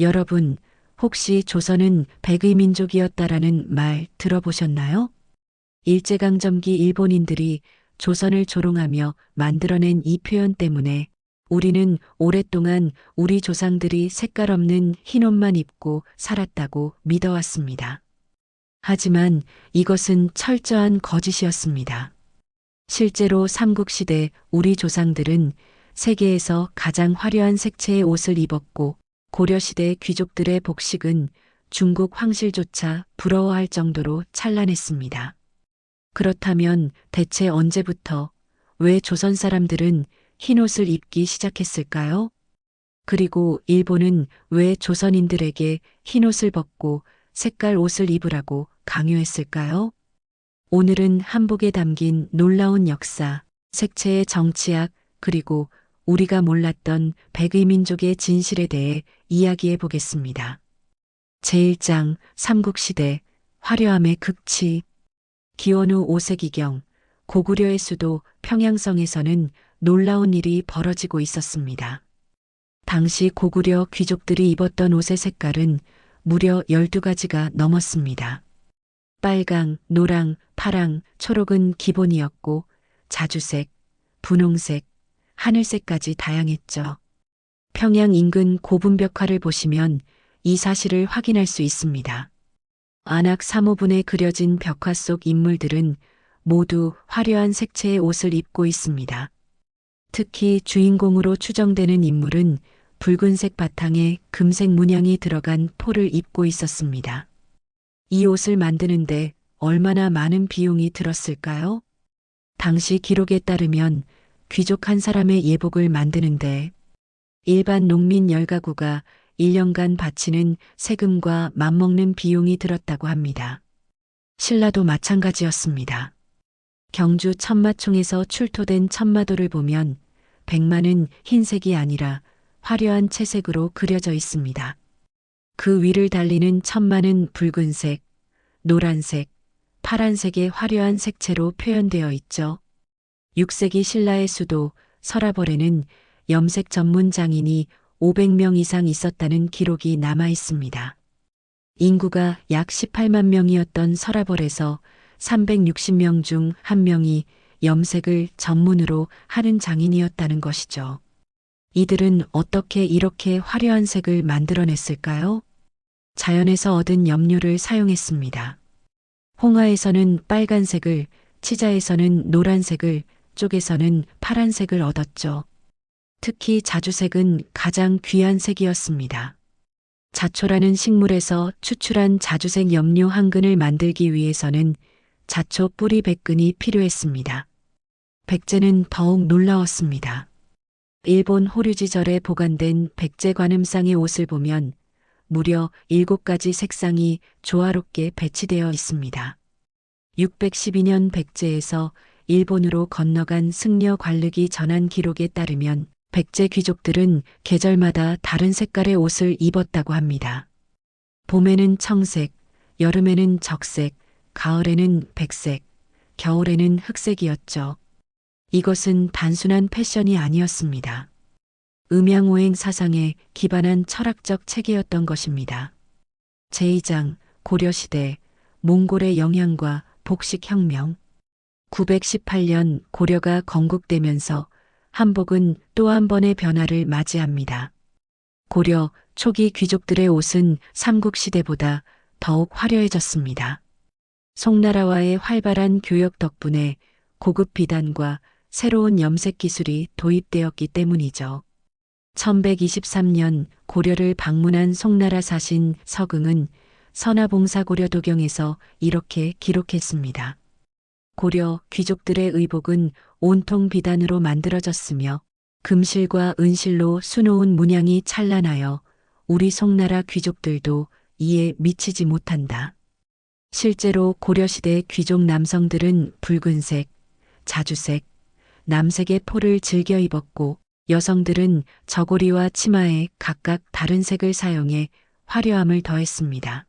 여러분, 혹시 조선은 백의 민족이었다라는 말 들어보셨나요? 일제강점기 일본인들이 조선을 조롱하며 만들어낸 이 표현 때문에 우리는 오랫동안 우리 조상들이 색깔 없는 흰 옷만 입고 살았다고 믿어왔습니다. 하지만 이것은 철저한 거짓이었습니다. 실제로 삼국시대 우리 조상들은 세계에서 가장 화려한 색채의 옷을 입었고 고려시대 귀족들의 복식은 중국 황실조차 부러워할 정도로 찬란했습니다. 그렇다면 대체 언제부터 왜 조선 사람들은 흰 옷을 입기 시작했을까요? 그리고 일본은 왜 조선인들에게 흰 옷을 벗고 색깔 옷을 입으라고 강요했을까요? 오늘은 한복에 담긴 놀라운 역사, 색채의 정치학, 그리고 우리가 몰랐던 백의 민족의 진실에 대해 이야기해 보겠습니다. 제1장 삼국시대 화려함의 극치. 기원 후 5세기경 고구려의 수도 평양성에서는 놀라운 일이 벌어지고 있었습니다. 당시 고구려 귀족들이 입었던 옷의 색깔은 무려 12가지가 넘었습니다. 빨강, 노랑, 파랑, 초록은 기본이었고 자주색, 분홍색, 하늘색까지 다양했죠. 평양 인근 고분벽화를 보시면 이 사실을 확인할 수 있습니다. 안악 3호분에 그려진 벽화 속 인물들은 모두 화려한 색채의 옷을 입고 있습니다. 특히 주인공으로 추정되는 인물은 붉은색 바탕에 금색 문양이 들어간 포를 입고 있었습니다. 이 옷을 만드는데 얼마나 많은 비용이 들었을까요? 당시 기록에 따르면 귀족 한 사람의 예복을 만드는데 일반 농민 10가구가 1년간 바치는 세금과 맞먹는 비용이 들었다고 합니다. 신라도 마찬가지였습니다. 경주 천마총에서 출토된 천마도를 보면 백마는 흰색이 아니라 화려한 채색으로 그려져 있습니다. 그 위를 달리는 천마는 붉은색, 노란색, 파란색의 화려한 색채로 표현되어 있죠. 6세기 신라의 수도 서라벌에는 염색 전문 장인이 500명 이상 있었다는 기록이 남아 있습니다. 인구가 약 18만 명이었던 서라벌에서 360명 중 1명이 염색을 전문으로 하는 장인이었다는 것이죠. 이들은 어떻게 이렇게 화려한 색을 만들어냈을까요? 자연에서 얻은 염료를 사용했습니다. 홍화에서는 빨간색을, 치자에서는 노란색을, 쪽에서는 파란색을 얻었죠. 특히 자주색은 가장 귀한 색이었습니다. 자초라는 식물에서 추출한 자주색 염료 한 근을 만들기 위해서는 자초 뿌리 100근이 필요했습니다. 백제는 더욱 놀라웠습니다. 일본 호류지절에 보관된 백제 관음상의 옷을 보면 무려 7가지 색상이 조화롭게 배치되어 있습니다. 612년 백제에서 일본으로 건너간 승려 관륵이 전한 기록에 따르면 백제 귀족들은 계절마다 다른 색깔의 옷을 입었다고 합니다. 봄에는 청색, 여름에는 적색, 가을에는 백색, 겨울에는 흑색이었죠. 이것은 단순한 패션이 아니었습니다. 음양오행 사상에 기반한 철학적 체계였던 것입니다. 제2장 고려시대 몽골의 영향과 복식혁명. 918년 고려가 건국되면서 한복은 또 한 번의 변화를 맞이합니다. 고려 초기 귀족들의 옷은 삼국시대보다 더욱 화려해졌습니다. 송나라와의 활발한 교역 덕분에 고급 비단과 새로운 염색 기술이 도입되었기 때문이죠. 1123년 고려를 방문한 송나라 사신 서긍은 선화봉사고려도경에서 이렇게 기록했습니다. 고려 귀족들의 의복은 온통 비단으로 만들어졌으며 금실과 은실로 수놓은 문양이 찬란하여 우리 송나라 귀족들도 이에 미치지 못한다. 실제로 고려시대 귀족 남성들은 붉은색, 자주색, 남색의 포를 즐겨 입었고 여성들은 저고리와 치마에 각각 다른 색을 사용해 화려함을 더했습니다.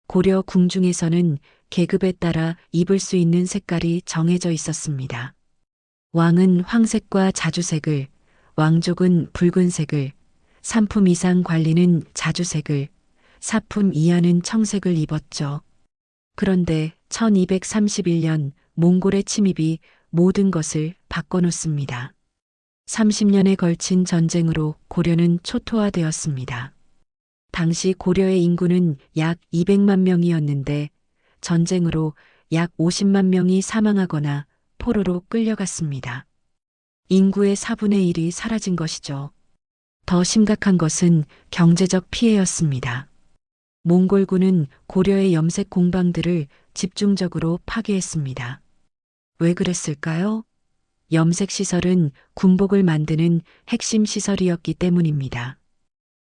고려 궁중에서는 계급에 따라 입을 수 있는 색깔이 정해져 있었습니다. 왕은 황색과 자주색을, 왕족은 붉은색을, 3품 이상 관리는 자주색을, 4품 이하는 청색을 입었죠. 그런데 1231년 몽골의 침입이 모든 것을 바꿔놓습니다. 30년에 걸친 전쟁으로 고려는 초토화되었습니다. 당시 고려의 인구는 약 200만 명이었는데 전쟁으로 약 50만 명이 사망하거나 포로로 끌려갔습니다. 인구의 4분의 1이 사라진 것이죠. 더 심각한 것은 경제적 피해였습니다. 몽골군은 고려의 염색 공방들을 집중적으로 파괴했습니다. 왜 그랬을까요? 염색 시설은 군복을 만드는 핵심 시설이었기 때문입니다.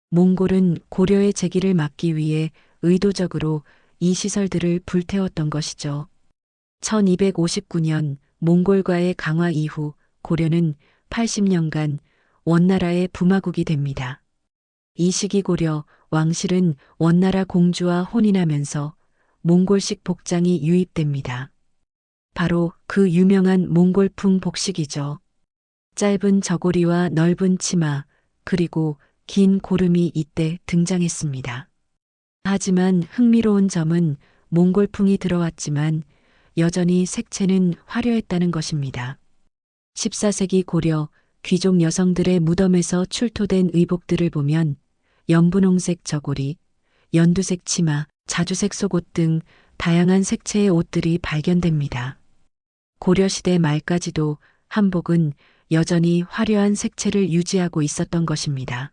몽골은 고려의 재기를 막기 위해 의도적으로 이 시설들을 불태웠던 것이죠. 1259년 몽골과의 강화 이후 고려는 80년간 원나라의 부마국이 됩니다. 이 시기 고려 왕실은 원나라 공주와 혼인하면서 몽골식 복장이 유입됩니다. 바로 그 유명한 몽골풍 복식이죠. 짧은 저고리와 넓은 치마, 그리고 긴 고름이 이때 등장했습니다. 하지만 흥미로운 점은 몽골풍이 들어왔지만 여전히 색채는 화려했다는 것입니다. 14세기 고려 귀족 여성들의 무덤에서 출토된 의복들을 보면 연분홍색 저고리, 연두색 치마, 자주색 속옷 등 다양한 색채의 옷들이 발견됩니다. 고려시대 말까지도 한복은 여전히 화려한 색채를 유지하고 있었던 것입니다.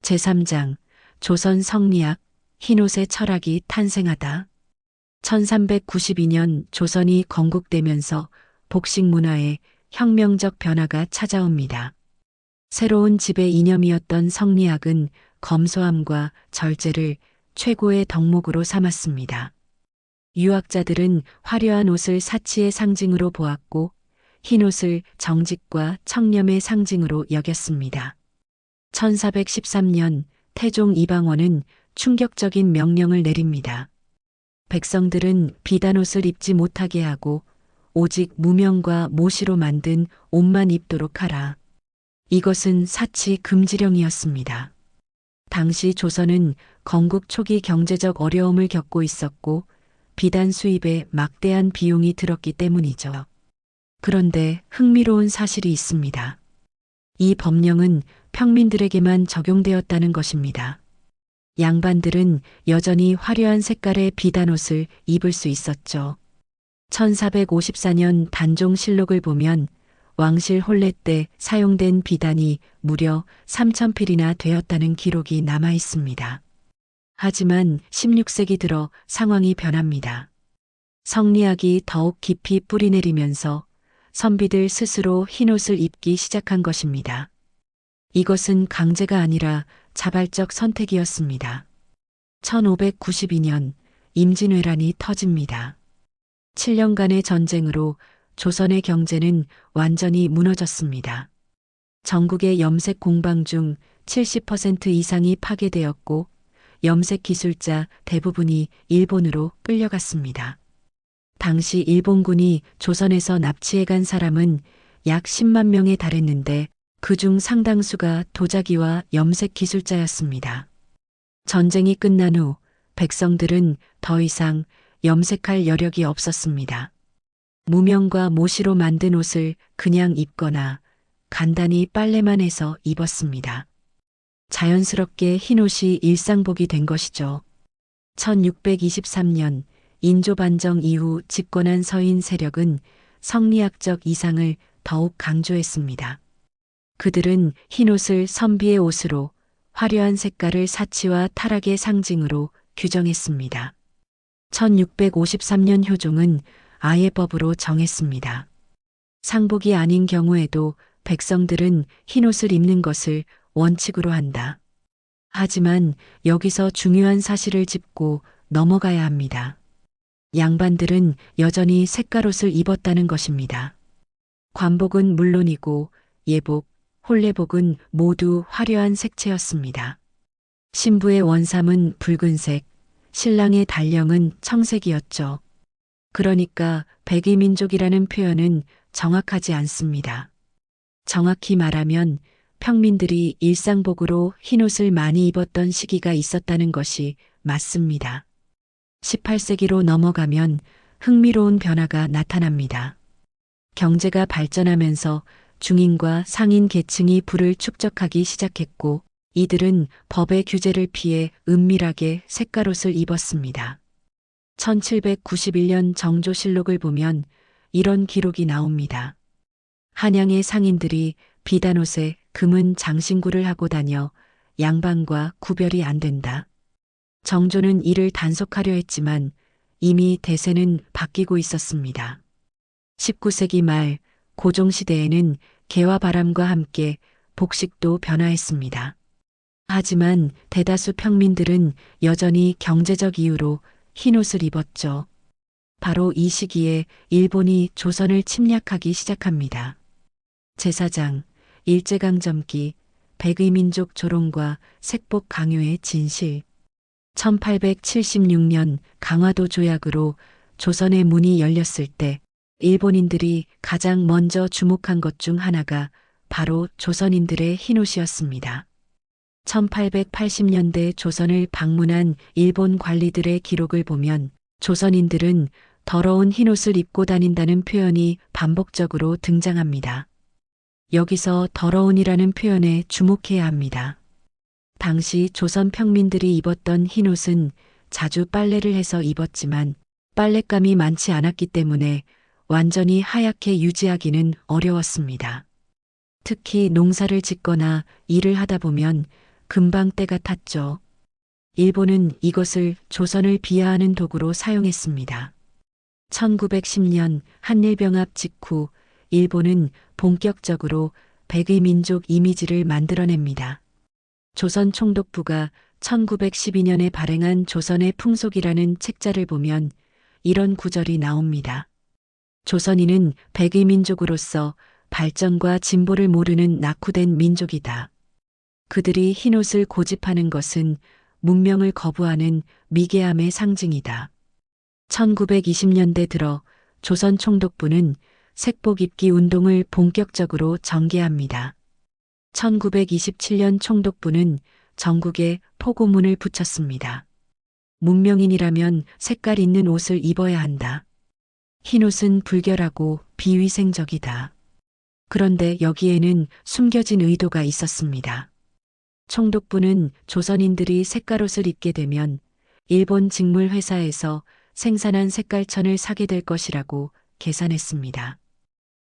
제3장 조선 성리학 흰옷의 철학이 탄생하다. 1392년 조선이 건국되면서 복식 문화에 혁명적 변화가 찾아옵니다. 새로운 지배 이념이었던 성리학은 검소함과 절제를 최고의 덕목으로 삼았습니다. 유학자들은 화려한 옷을 사치의 상징으로 보았고 흰옷을 정직과 청렴의 상징으로 여겼습니다. 1413년 태종 이방원은 충격적인 명령을 내립니다. 백성들은 비단옷을 입지 못하게 하고 오직 무명과 모시로 만든 옷만 입도록 하라. 이것은 사치 금지령이었습니다. 당시 조선은 건국 초기 경제적 어려움을 겪고 있었고 비단 수입에 막대한 비용이 들었기 때문이죠. 그런데 흥미로운 사실이 있습니다. 이 법령은 평민들에게만 적용되었다는 것입니다. 양반들은 여전히 화려한 색깔의 비단옷을 입을 수 있었죠. 1454년 단종실록을 보면 왕실 혼례 때 사용된 비단이 무려 3,000필이나 되었다는 기록이 남아 있습니다. 하지만 16세기 들어 상황이 변합니다. 성리학이 더욱 깊이 뿌리내리면서 선비들 스스로 흰옷을 입기 시작한 것입니다. 이것은 강제가 아니라 자발적 선택이었습니다. 1592년 임진왜란이 터집니다. 7년간의 전쟁으로 조선의 경제는 완전히 무너졌습니다. 전국의 염색 공방 중 70% 이상이 파괴되었고 염색 기술자 대부분이 일본으로 끌려갔습니다. 당시 일본군이 조선에서 납치해 간 사람은 약 10만 명에 달했는데 그중 상당수가 도자기와 염색 기술자였습니다. 전쟁이 끝난 후 백성들은 더 이상 염색할 여력이 없었습니다. 무명과 모시로 만든 옷을 그냥 입거나 간단히 빨래만 해서 입었습니다. 자연스럽게 흰옷이 일상복이 된 것이죠. 1623년 인조반정 이후 집권한 서인 세력은 성리학적 이상을 더욱 강조했습니다. 그들은 흰옷을 선비의 옷으로, 화려한 색깔을 사치와 타락의 상징으로 규정했습니다. 1653년 효종은 아예법으로 정했습니다. 상복이 아닌 경우에도 백성들은 흰옷을 입는 것을 원칙으로 한다. 하지만 여기서 중요한 사실을 짚고 넘어가야 합니다. 양반들은 여전히 색깔옷을 입었다는 것입니다. 관복은 물론이고 예복, 혼례복은 모두 화려한 색채였습니다. 신부의 원삼은 붉은색, 신랑의 달령은 청색이었죠. 그러니까 백이민족이라는 표현은 정확하지 않습니다. 정확히 말하면 평민들이 일상복으로 흰옷을 많이 입었던 시기가 있었다는 것이 맞습니다. 18세기로 넘어가면 흥미로운 변화가 나타납니다. 경제가 발전하면서 중인과 상인 계층이 부를 축적하기 시작했고 이들은 법의 규제를 피해 은밀하게 색깔옷을 입었습니다. 1791년 정조실록을 보면 이런 기록이 나옵니다. 한양의 상인들이 비단옷에 금은 장신구를 하고 다녀 양반과 구별이 안 된다. 정조는 이를 단속하려 했지만 이미 대세는 바뀌고 있었습니다. 19세기 말 고종시대에는 개와 바람과 함께 복식도 변화했습니다. 하지만 대다수 평민들은 여전히 경제적 이유로 흰옷을 입었죠. 바로 이 시기에 일본이 조선을 침략하기 시작합니다. 제사장, 일제강점기, 백의민족 조롱과 색복 강요의 진실. 1876년 강화도 조약으로 조선의 문이 열렸을 때 일본인들이 가장 먼저 주목한 것 중 하나가 바로 조선인들의 흰옷이었습니다. 1880년대 조선을 방문한 일본 관리들의 기록을 보면 조선인들은 더러운 흰옷을 입고 다닌다는 표현이 반복적으로 등장합니다. 여기서 더러운이라는 표현에 주목해야 합니다. 당시 조선 평민들이 입었던 흰옷은 자주 빨래를 해서 입었지만 빨랫감이 많지 않았기 때문에 완전히 하얗게 유지하기는 어려웠습니다. 특히 농사를 짓거나 일을 하다 보면 금방 때가 탔죠. 일본은 이것을 조선을 비하하는 도구로 사용했습니다. 1910년 한일병합 직후 일본은 본격적으로 백의민족 이미지를 만들어냅니다. 조선 총독부가 1912년에 발행한 조선의 풍속이라는 책자를 보면 이런 구절이 나옵니다. 조선인은 백의민족으로서 발전과 진보를 모르는 낙후된 민족이다. 그들이 흰옷을 고집하는 것은 문명을 거부하는 미개함의 상징이다. 1920년대 들어 조선 총독부는 색복 입기 운동을 본격적으로 전개합니다. 1927년 총독부는 전국에 포고문을 붙였습니다. 문명인이라면 색깔 있는 옷을 입어야 한다. 흰옷은 불결하고 비위생적이다. 그런데 여기에는 숨겨진 의도가 있었습니다. 총독부는 조선인들이 색깔옷을 입게 되면 일본 직물회사에서 생산한 색깔천을 사게 될 것이라고 계산했습니다.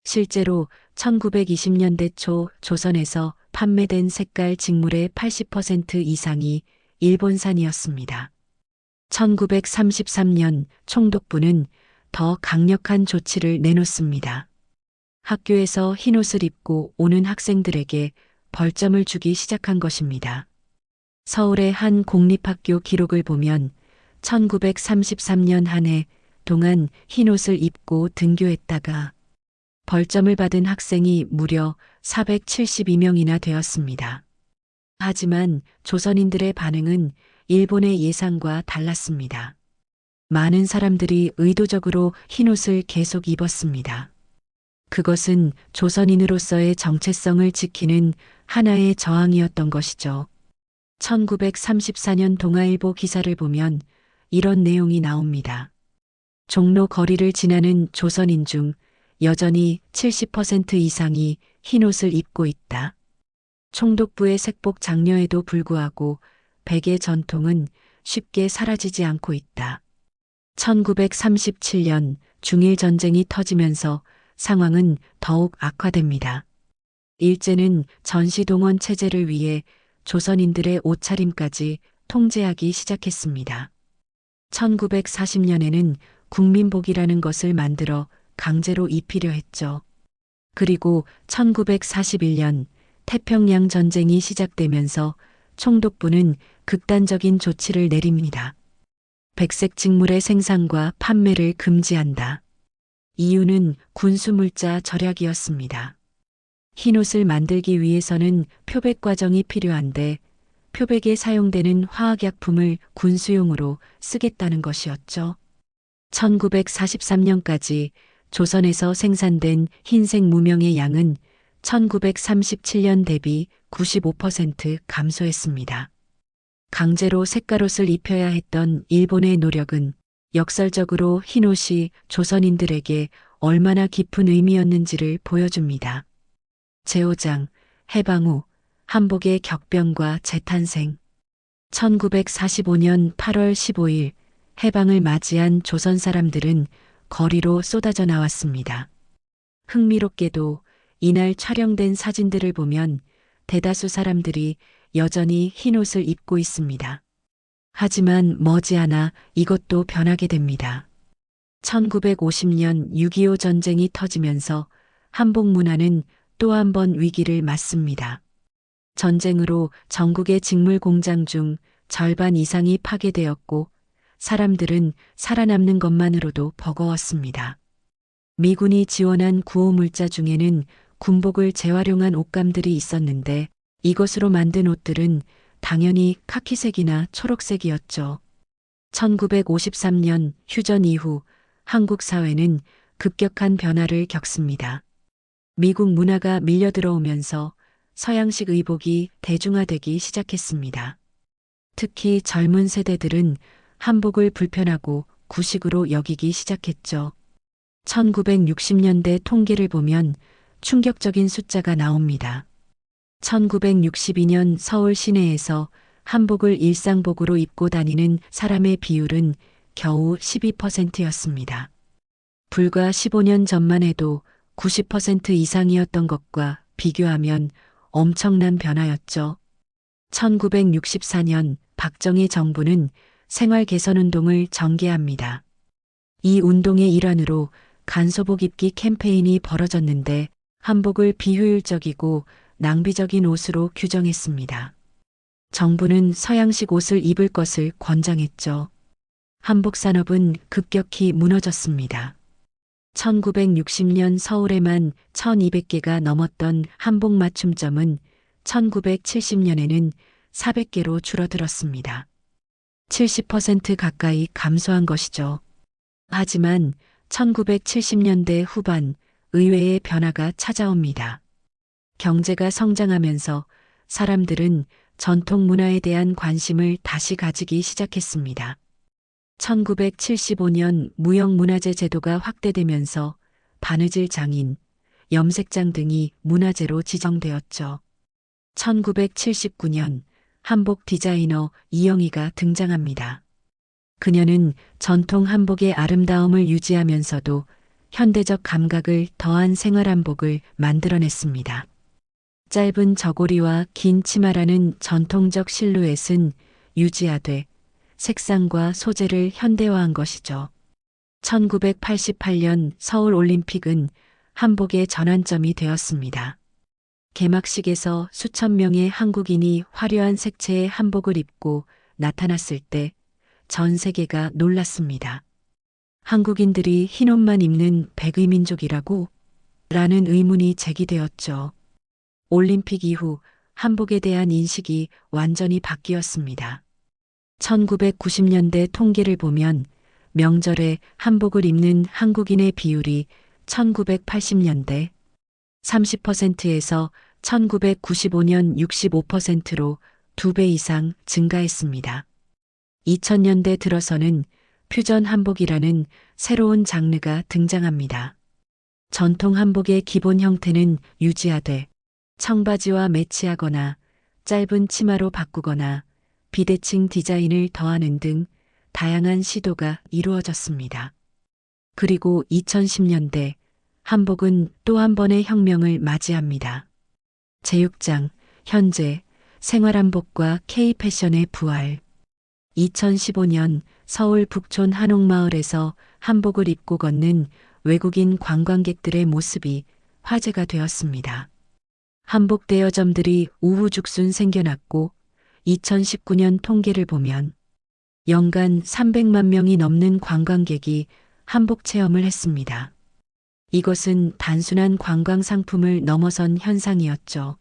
실제로 1920년대 초 조선에서 판매된 색깔 직물의 80% 이상이 일본산이었습니다. 1933년 총독부는 더 강력한 조치를 내놓습니다. 학교에서 흰옷을 입고 오는 학생들에게 벌점을 주기 시작한 것입니다. 서울의 한 공립학교 기록을 보면 1933년 한 해 동안 흰옷을 입고 등교했다가 벌점을 받은 학생이 무려 472명이나 되었습니다. 하지만 조선인들의 반응은 일본의 예상과 달랐습니다. 많은 사람들이 의도적으로 흰옷을 계속 입었습니다. 그것은 조선인으로서의 정체성을 지키는 하나의 저항이었던 것이죠. 1934년 동아일보 기사를 보면 이런 내용이 나옵니다. 종로 거리를 지나는 조선인 중 여전히 70% 이상이 흰옷을 입고 있다. 총독부의 색복 장려에도 불구하고 백의 전통은 쉽게 사라지지 않고 있다. 1937년 중일전쟁이 터지면서 상황은 더욱 악화됩니다. 일제는 전시동원 체제를 위해 조선인들의 옷차림까지 통제하기 시작했습니다. 1940년에는 국민복이라는 것을 만들어 강제로 입히려 했죠. 그리고 1941년 태평양 전쟁이 시작되면서 총독부는 극단적인 조치를 내립니다. 백색 직물의 생산과 판매를 금지한다. 이유는 군수물자 절약이었습니다. 흰옷을 만들기 위해서는 표백 과정이 필요한데 표백에 사용되는 화학약품을 군수용으로 쓰겠다는 것이었죠. 1943년까지 조선에서 생산된 흰색 무명의 양은 1937년 대비 95% 감소했습니다. 강제로 색깔옷을 입혀야 했던 일본의 노력은 역설적으로 흰옷이 조선인들에게 얼마나 깊은 의미였는지를 보여줍니다. 제5장 해방 후 한복의 격변과 재탄생. 1945년 8월 15일 해방을 맞이한 조선 사람들은 거리로 쏟아져 나왔습니다. 흥미롭게도 이날 촬영된 사진들을 보면 대다수 사람들이 여전히 흰옷을 입고 있습니다. 하지만 머지않아 이것도 변하게 됩니다. 1950년 6.25 전쟁이 터지면서 한복 문화는 또 한 번 위기를 맞습니다. 전쟁으로 전국의 직물 공장 중 절반 이상이 파괴되었고 사람들은 살아남는 것만으로도 버거웠습니다. 미군이 지원한 구호물자 중에는 군복을 재활용한 옷감들이 있었는데 이것으로 만든 옷들은 당연히 카키색이나 초록색이었죠. 1953년 휴전 이후 한국 사회는 급격한 변화를 겪습니다. 미국 문화가 밀려 들어오면서 서양식 의복이 대중화되기 시작했습니다. 특히 젊은 세대들은 한복을 불편하고 구식으로 여기기 시작했죠. 1960년대 통계를 보면 충격적인 숫자가 나옵니다. 1962년 서울 시내에서 한복을 일상복으로 입고 다니는 사람의 비율은 겨우 12%였습니다. 불과 15년 전만 해도 90% 이상이었던 것과 비교하면 엄청난 변화였죠. 1964년 박정희 정부는 생활 개선 운동을 전개합니다. 이 운동의 일환으로 간소복 입기 캠페인이 벌어졌는데 한복을 비효율적이고 낭비적인 옷으로 규정했습니다. 정부는 서양식 옷을 입을 것을 권장했죠. 한복 산업은 급격히 무너졌습니다. 1960년 서울에만 1200개가 넘었던 한복 맞춤점은 1970년에는 400개로 줄어들었습니다. 70% 가까이 감소한 것이죠. 하지만 1970년대 후반 의외의 변화가 찾아옵니다. 경제가 성장하면서 사람들은 전통 문화에 대한 관심을 다시 가지기 시작했습니다. 1975년 무형문화재 제도가 확대되면서 바느질 장인, 염색장 등이 문화재로 지정되었죠. 1979년 한복 디자이너 이영희가 등장합니다. 그녀는 전통 한복의 아름다움을 유지하면서도 현대적 감각을 더한 생활한복을 만들어냈습니다. 짧은 저고리와 긴 치마라는 전통적 실루엣은 유지하되 색상과 소재를 현대화한 것이죠. 1988년 서울올림픽은 한복의 전환점이 되었습니다. 개막식에서 수천 명의 한국인이 화려한 색채의 한복을 입고 나타났을 때 전 세계가 놀랐습니다. 한국인들이 흰옷만 입는 백의민족이라고? 라는 의문이 제기되었죠. 올림픽 이후 한복에 대한 인식이 완전히 바뀌었습니다. 1990년대 통계를 보면 명절에 한복을 입는 한국인의 비율이 1980년대 30%에서 1995년 65%로 2배 이상 증가했습니다. 2000년대 들어서는 퓨전 한복이라는 새로운 장르가 등장합니다. 전통 한복의 기본 형태는 유지하되 청바지와 매치하거나 짧은 치마로 바꾸거나 비대칭 디자인을 더하는 등 다양한 시도가 이루어졌습니다. 그리고 2010년대 한복은 또 한 번의 혁명을 맞이합니다. 제6장 현재 생활한복과 K-패션의 부활. 2015년 서울 북촌 한옥마을에서 한복을 입고 걷는 외국인 관광객들의 모습이 화제가 되었습니다. 한복 대여점들이 우후죽순 생겨났고 2019년 통계를 보면 연간 300만 명이 넘는 관광객이 한복 체험을 했습니다. 이것은 단순한 관광 상품을 넘어선 현상이었죠.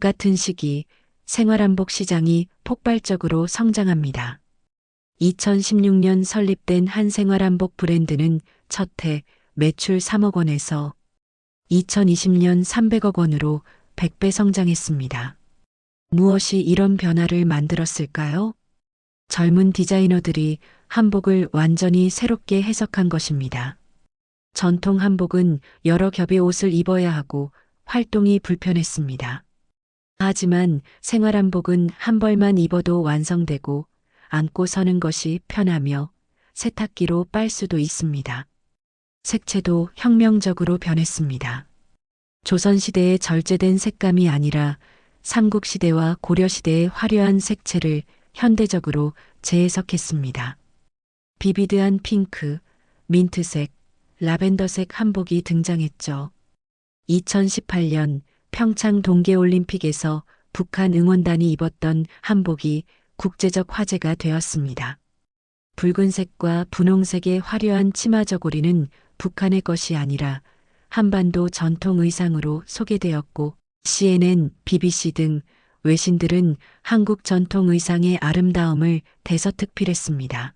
같은 시기 생활한복 시장이 폭발적으로 성장합니다. 2016년 설립된 한 생활한복 브랜드는 첫 해 매출 3억 원에서 2020년 300억 원으로 100배 성장했습니다. 무엇이 이런 변화를 만들었을까요? 젊은 디자이너들이 한복을 완전히 새롭게 해석한 것입니다. 전통 한복은 여러 겹의 옷을 입어야 하고 활동이 불편했습니다. 하지만 생활 한복은 한 벌만 입어도 완성되고 앉고 서는 것이 편하며 세탁기로 빨 수도 있습니다. 색채도 혁명적으로 변했습니다. 조선시대의 절제된 색감이 아니라 삼국시대와 고려시대의 화려한 색채를 현대적으로 재해석했습니다. 비비드한 핑크, 민트색, 라벤더색 한복이 등장했죠. 2018년 평창 동계올림픽에서 북한 응원단이 입었던 한복이 국제적 화제가 되었습니다. 붉은색과 분홍색의 화려한 치마 저고리는 북한의 것이 아니라 한반도 전통 의상으로 소개되었고 CNN, BBC 등 외신들은 한국 전통 의상의 아름다움을 대서특필했습니다.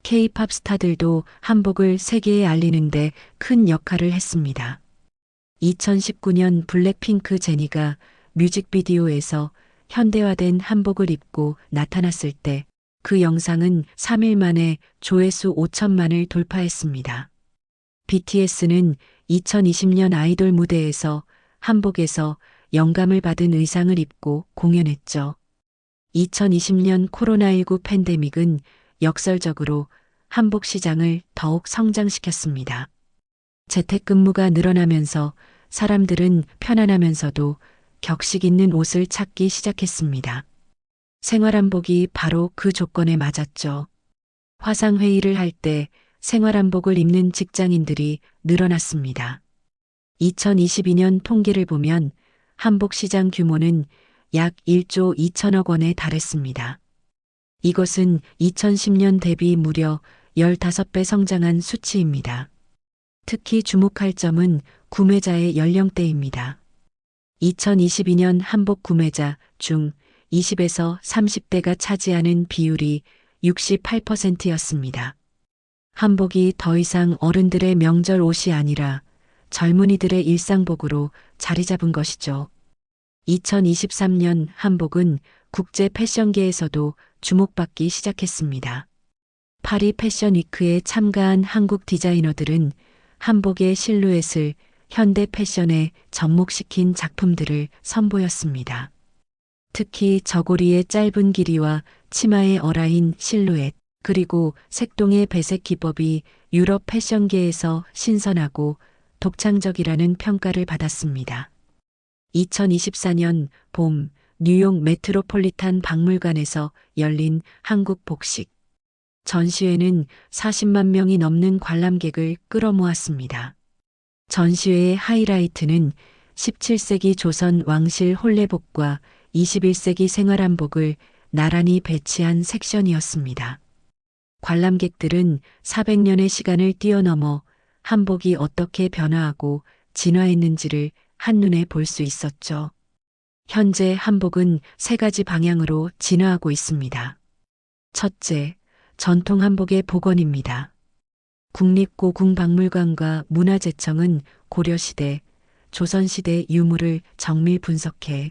K-팝 스타들도 한복을 세계에 알리는데 큰 역할을 했습니다. 2019년 블랙핑크 제니가 뮤직비디오에서 현대화된 한복을 입고 나타났을 때 그 영상은 3일 만에 조회수 5천만을 돌파했습니다. BTS는 2020년 아이돌 무대에서 한복에서 영감을 받은 의상을 입고 공연했죠. 2020년 코로나19 팬데믹은 역설적으로 한복 시장을 더욱 성장시켰습니다. 재택근무가 늘어나면서 사람들은 편안하면서도 격식 있는 옷을 찾기 시작했습니다. 생활한복이 바로 그 조건에 맞았죠. 화상회의를 할 때 생활한복을 입는 직장인들이 늘어났습니다. 2022년 통계를 보면 한복 시장 규모는 약 1조 2천억 원에 달했습니다. 이것은 2010년 대비 무려 15배 성장한 수치입니다. 특히 주목할 점은 구매자의 연령대입니다. 2022년 한복 구매자 중 20에서 30대가 차지하는 비율이 68%였습니다. 한복이 더 이상 어른들의 명절 옷이 아니라 젊은이들의 일상복으로 자리 잡은 것이죠. 2023년 한복은 국제 패션계에서도 주목받기 시작했습니다. 파리 패션 위크에 참가한 한국 디자이너들은 한복의 실루엣을 현대 패션에 접목시킨 작품들을 선보였습니다. 특히 저고리의 짧은 길이와 치마의 어라인 실루엣, 그리고 색동의 배색 기법이 유럽 패션계에서 신선하고 독창적이라는 평가를 받았습니다. 2024년 봄 뉴욕 메트로폴리탄 박물관에서 열린 한국 복식 전시회는 40만 명이 넘는 관람객을 끌어모았습니다. 전시회의 하이라이트는 17세기 조선 왕실 혼례복과 21세기 생활한복을 나란히 배치한 섹션이었습니다. 관람객들은 400년의 시간을 뛰어넘어 한복이 어떻게 변화하고 진화했는지를 한눈에 볼 수 있었죠. 현재 한복은 3가지 방향으로 진화하고 있습니다. 첫째, 전통 한복의 복원입니다. 국립고궁박물관과 문화재청은 고려시대, 조선시대 유물을 정밀 분석해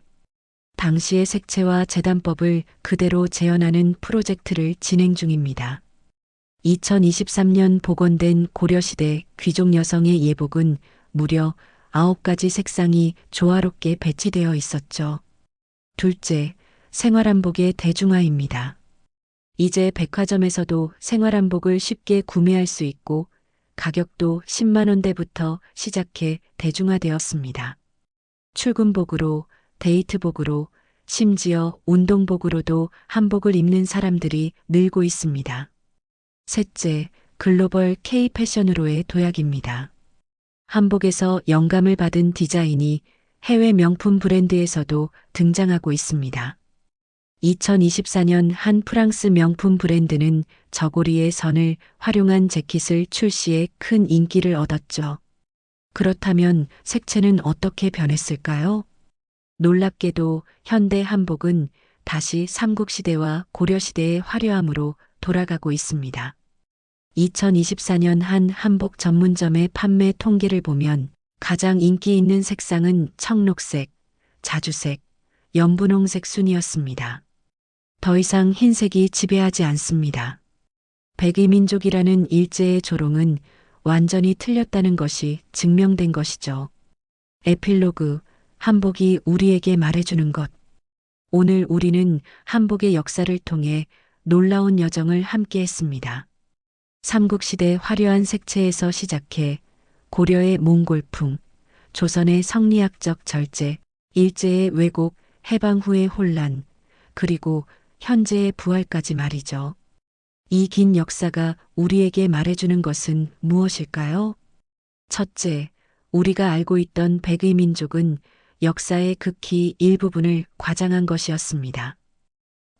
당시의 색채와 재단법을 그대로 재현하는 프로젝트를 진행 중입니다. 2023년 복원된 고려시대 귀족 여성의 예복은 무려 9가지 색상이 조화롭게 배치되어 있었죠. 둘째, 생활한복의 대중화입니다. 이제 백화점에서도 생활한복을 쉽게 구매할 수 있고 가격도 10만 원대부터 시작해 대중화되었습니다. 출근복으로, 데이트복으로, 심지어 운동복으로도 한복을 입는 사람들이 늘고 있습니다. 셋째, 글로벌 K 패션으로의 도약입니다. 한복에서 영감을 받은 디자인이 해외 명품 브랜드에서도 등장하고 있습니다. 2024년 한 프랑스 명품 브랜드는 저고리의 선을 활용한 재킷을 출시해 큰 인기를 얻었죠. 그렇다면 색채는 어떻게 변했을까요? 놀랍게도 현대 한복은 다시 삼국시대와 고려시대의 화려함으로 돌아가고 있습니다. 2024년 한 한복 전문점의 판매 통계를 보면 가장 인기 있는 색상은 청록색, 자주색, 연분홍색 순이었습니다. 더 이상 흰색이 지배하지 않습니다. 백의민족이라는 일제의 조롱은 완전히 틀렸다는 것이 증명된 것이죠. 에필로그, 한복이 우리에게 말해주는 것. 오늘 우리는 한복의 역사를 통해 놀라운 여정을 함께 했습니다. 삼국시대 화려한 색채에서 시작해 고려의 몽골풍, 조선의 성리학적 절제, 일제의 왜곡, 해방 후의 혼란, 그리고 현재의 부활까지 말이죠. 이 긴 역사가 우리에게 말해주는 것은 무엇일까요? 첫째, 우리가 알고 있던 백의 민족은 역사의 극히 일부분을 과장한 것이었습니다.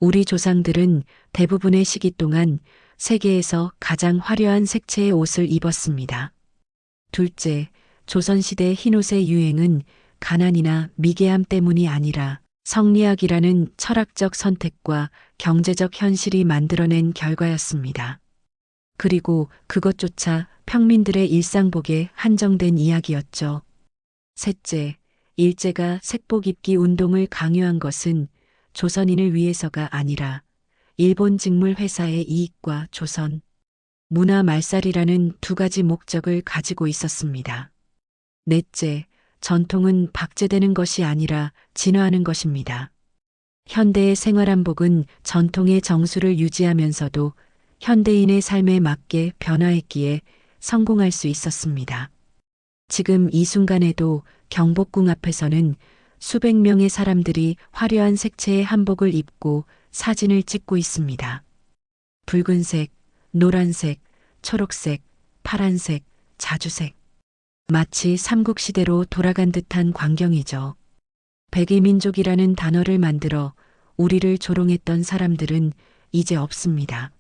우리 조상들은 대부분의 시기 동안 세계에서 가장 화려한 색채의 옷을 입었습니다. 둘째, 조선시대 흰옷의 유행은 가난이나 미개함 때문이 아니라 성리학이라는 철학적 선택과 경제적 현실이 만들어낸 결과였습니다. 그리고 그것조차 평민들의 일상복에 한정된 이야기였죠. 셋째, 일제가 색복 입기 운동을 강요한 것은 조선인을 위해서가 아니라 일본 직물 회사의 이익과 조선, 문화 말살이라는 두 가지 목적을 가지고 있었습니다. 넷째, 전통은 박제되는 것이 아니라 진화하는 것입니다. 현대의 생활한복은 전통의 정수를 유지하면서도 현대인의 삶에 맞게 변화했기에 성공할 수 있었습니다. 지금 이 순간에도 경복궁 앞에서는 수백 명의 사람들이 화려한 색채의 한복을 입고 사진을 찍고 있습니다. 붉은색, 노란색, 초록색, 파란색, 자주색. 마치 삼국시대로 돌아간 듯한 광경이죠. 백의민족이라는 단어를 만들어 우리를 조롱했던 사람들은 이제 없습니다.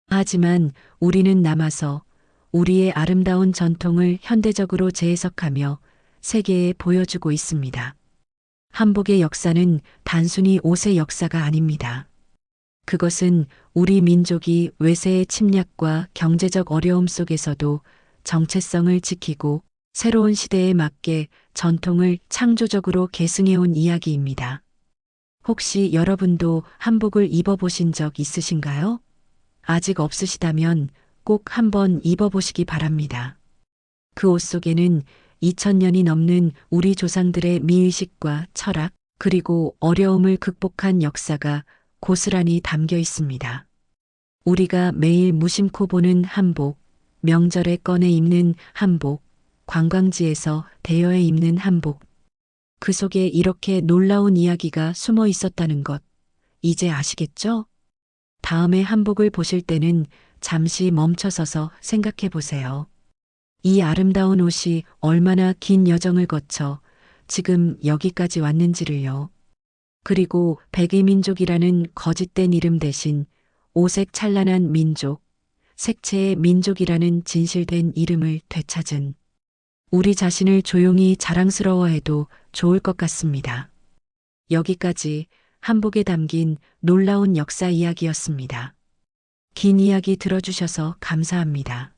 하지만 우리는 남아서 우리의 아름다운 전통을 현대적으로 재해석하며 세계에 보여주고 있습니다. 한복의 역사는 단순히 옷의 역사가 아닙니다. 그것은 우리 민족이 외세의 침략과 경제적 어려움 속에서도 정체성을 지키고 새로운 시대에 맞게 전통을 창조적으로 계승해온 이야기입니다. 혹시 여러분도 한복을 입어보신 적 있으신가요? 아직 없으시다면 꼭 한번 입어보시기 바랍니다. 그 옷 속에는 2000년이 넘는 우리 조상들의 미의식과 철학, 그리고 어려움을 극복한 역사가 고스란히 담겨 있습니다. 우리가 매일 무심코 보는 한복, 명절에 꺼내 입는 한복, 관광지에서 대여해 입는 한복. 그 속에 이렇게 놀라운 이야기가 숨어 있었다는 것, 이제 아시겠죠? 다음에 한복을 보실 때는 잠시 멈춰서서 생각해 보세요. 이 아름다운 옷이 얼마나 긴 여정을 거쳐 지금 여기까지 왔는지를요. 그리고 백의민족이라는 거짓된 이름 대신 오색 찬란한 민족, 색채의 민족이라는 진실된 이름을 되찾은 우리 자신을 조용히 자랑스러워해도 좋을 것 같습니다. 여기까지 한복에 담긴 놀라운 역사 이야기였습니다. 긴 이야기 들어주셔서 감사합니다.